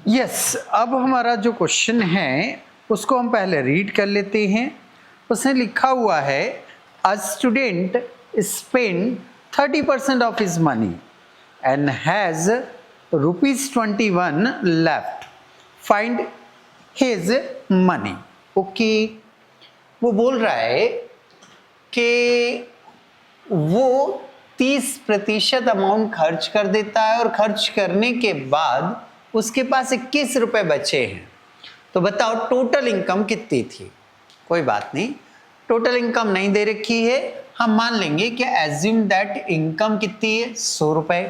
Yes, अब हमारा जो क्वेश्चन है उसको हम पहले रीड कर लेते हैं। उसने लिखा हुआ है a student spend 30% of his money and has ₹21 left, find his money. Okay, वो बोल रहा है कि वो 30% अमाउंट खर्च कर देता है और खर्च करने के बाद उसके पास 21 रुपए बचे हैं। तो बताओ टोटल इनकम कितनी थी। कोई बात नहीं, टोटल इनकम नहीं दे रखी है, हम मान लेंगे कि एज्यूम दैट इनकम कितनी है 100 रुपए।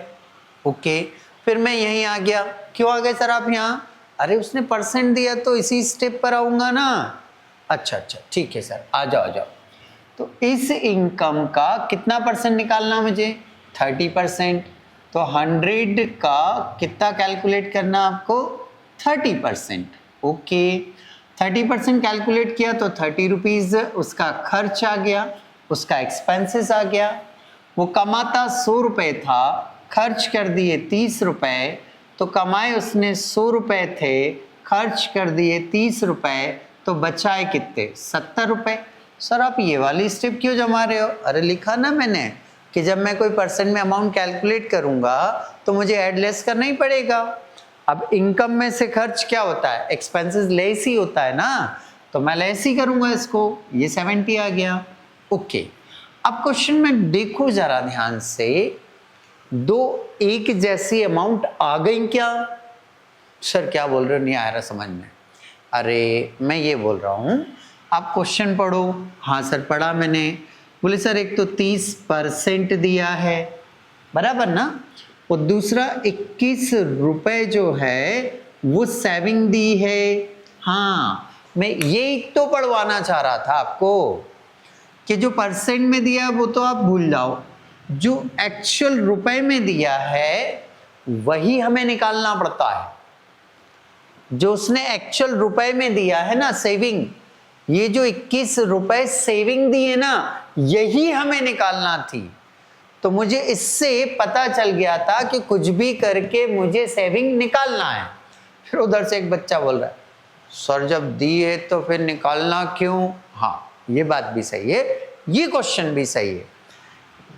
ओके, फिर मैं यहीं आ गया। क्यों आ गए सर आप यहाँ? अरे उसने परसेंट दिया तो इसी स्टेप पर आऊंगा ना। अच्छा ठीक है सर, आ जाओ। तो इस इनकम का कितना परसेंट निकालना मुझे? 30%। तो 100 का कितना कैलकुलेट करना आपको? 30%। ओके, 30% कैलकुलेट किया तो 30 रुपीज उसका खर्च आ गया, उसका एक्सपेंसेस आ गया। वो कमाता 100 रुपए था, खर्च कर दिए 30 रुपए, तो कमाए उसने 100 रुपए थे, खर्च कर दिए 30 रुपए, तो बचाए कितने? 70 रुपए। सर आप ये वाली स्टेप क्यों जमा रहे हो? अरे लिखा ना मैंने कि जब मैं कोई परसेंट में अमाउंट कैलकुलेट करूंगा तो मुझे ऐड लेस करना ही पड़ेगा। अब इनकम में से खर्च क्या होता है? एक्सपेंसेस लेस ही होता है ना, तो मैं लेस ही करूंगा इसको। ये 70 आ गया। ओके, अब क्वेश्चन में देखो जरा ध्यान से, दो एक जैसी अमाउंट आ गई क्या? सर क्या बोल रहे हो, नहीं आ रहा समझ में। अरे मैं ये बोल रहा हूं, आप क्वेश्चन पढ़ो। हाँ सर पढ़ा मैंने। बोले सर एक तो 30% दिया है, बराबर ना, और दूसरा 21 रुपए जो है वो सेविंग दी है। हाँ, मैं ये तो पढ़वाना चाह रहा था आपको कि जो परसेंट में दिया वो तो आप भूल जाओ, जो एक्चुअल रुपए में दिया है वही हमें निकालना पड़ता है। जो उसने एक्चुअल रुपए में दिया है ना सेविंग, ये जो 21 रुपए सेविंग दिए ना, यही हमें निकालना थी। तो मुझे इससे पता चल गया था कि कुछ भी करके मुझे सेविंग निकालना है। फिर उधर से एक बच्चा बोल रहा है सर जब दी है तो फिर निकालना क्यों? हाँ ये बात भी सही है, ये क्वेश्चन भी सही है।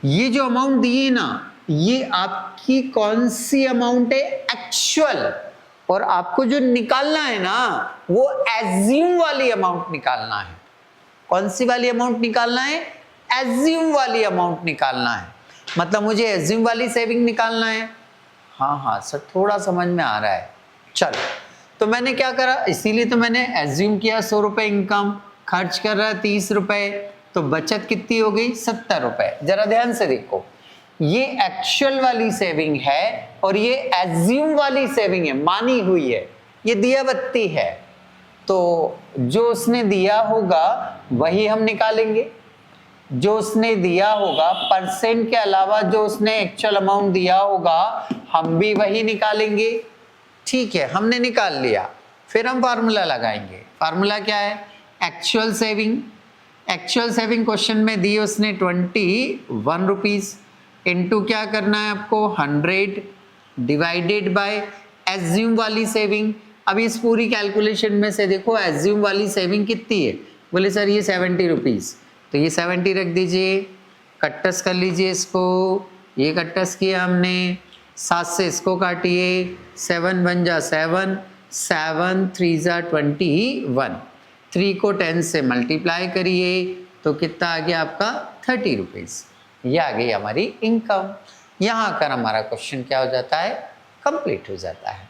ये जो अमाउंट दी है ना, ये आपकी कौन सी अमाउंट है? एक्चुअल। और आपको जो निकालना है ना वो एज्यूम वाली अमाउंट निकालना है। कौन सी वाली अमाउंट निकालना है? एज्यूम वाली अमाउंट निकालना है। मतलब मुझे एज्यूम वाली सेविंग निकालना है। हाँ सर थोड़ा समझ में आ रहा है। चलो, तो मैंने क्या करा, इसीलिए तो मैंने एज्यूम किया 100 रुपए इनकम, खर्च कर रहा है 30 रुपए, तो बचत कितनी हो गई? 70 रुपए। जरा ध्यान से देखो, ये एक्चुअल वाली सेविंग है और ये एज्यूम वाली सेविंग है, मानी हुई है। ये दिया बत्ती है, तो जो उसने दिया होगा वही हम निकालेंगे। जो उसने दिया होगा परसेंट के अलावा जो उसने एक्चुअल अमाउंट दिया होगा हम भी वही निकालेंगे। ठीक है, हमने निकाल लिया। फिर हम फार्मूला लगाएंगे। फार्मूला क्या है? Actual saving. Actual saving question में दी उसने 21 रुपीज, इनटू क्या करना है आपको? 100 डिवाइडेड बाय एज्यूम वाली सेविंग। अब इस पूरी कैलकुलेशन में से देखो एज्यूम वाली सेविंग कितनी है? बोले सर ये 70 रुपीज, तो ये 70 रख दीजिए, कट्टस कर लीजिए इसको। ये कट्टस किया हमने, 7 से इसको काटिए, 7 1 जा 7, 7 3 जा 21, 3 को 10 से मल्टीप्लाई करिए तो कितना आ गया आपका? 30 रुपीज। ये आ गई हमारी इनकम। यहाँ आकर हमारा क्वेश्चन क्या हो जाता है? कंप्लीट हो जाता है।